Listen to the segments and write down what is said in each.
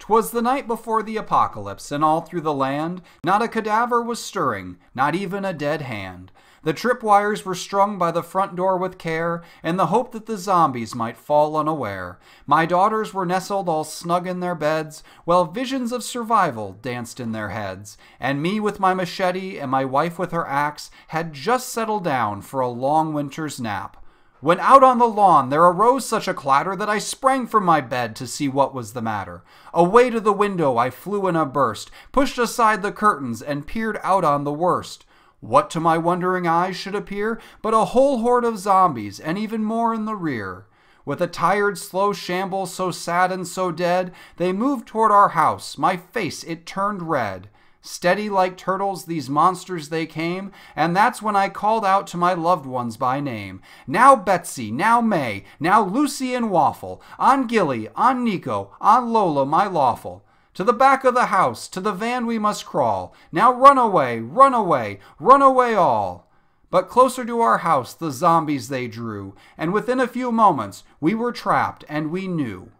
'Twas the night before the apocalypse, and all through the land not a cadaver was stirring, not even a dead hand. The tripwires were strung by the front door with care, in the hope that the zombies might fall unaware. My daughters were nestled all snug in their beds, while visions of survival danced in their heads. And me with my machete and my wife with her axe had just settled down for a long winter's nap, when out on the lawn there arose such a clatter that I sprang from my bed to see what was the matter. Away to the window I flew in a burst, pushed aside the curtains, and peered out on the worst. What to my wondering eyes should appear but a whole horde of zombies, and even more in the rear. With a tired, slow shamble so sad and so dead, they moved toward our house. My face, it turned red. Steady like turtles, these monsters they came, and that's when I called out to my loved ones by name. Now Betsy, now May, now Lucy and Waffle, on Gilly, on Nico, on Lola, my lawful. To the back of the house, to the van we must crawl. Now run away, run away, run away all. But closer to our house the zombies they drew, and within a few moments we were trapped, and we knew.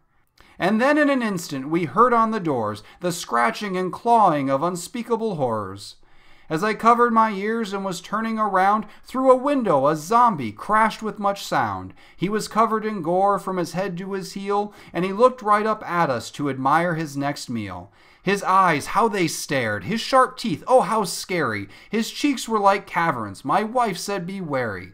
And then in an instant we heard on the doors the scratching and clawing of unspeakable horrors. As I covered my ears and was turning around, through a window a zombie crashed with much sound. He was covered in gore from his head to his heel, and he looked right up at us to admire his next meal. His eyes, how they stared! His sharp teeth, oh how scary! His cheeks were like caverns. My wife said, "Be wary."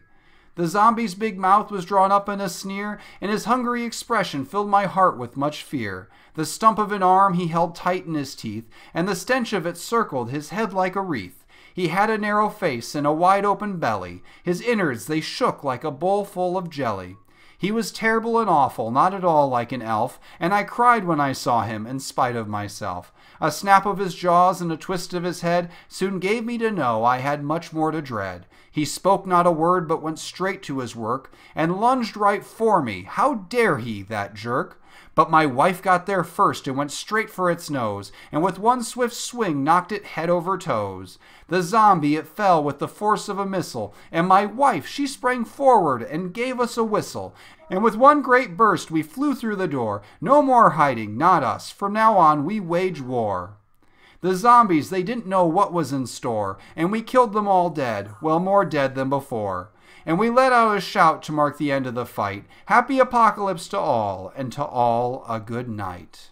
The zombie's big mouth was drawn up in a sneer, and his hungry expression filled my heart with much fear. The stump of an arm he held tight in his teeth, and the stench of it circled his head like a wreath. He had a narrow face and a wide-open belly. His innards, they shook like a bowl full of jelly. He was terrible and awful, not at all like an elf, and I cried when I saw him, in spite of myself. A snap of his jaws and a twist of his head soon gave me to know I had much more to dread. He spoke not a word, but went straight to his work, and lunged right for me. How dare he, that jerk? But my wife got there first and went straight for its nose, and with one swift swing knocked it head over toes. The zombie, it fell with the force of a missile, and my wife, she sprang forward and gave us a whistle. And with one great burst we flew through the door. No more hiding, not us. From now on we wage war. The zombies, they didn't know what was in store, and we killed them all dead, well more dead than before. And we let out a shout to mark the end of the fight. Happy apocalypse to all, and to all a good night.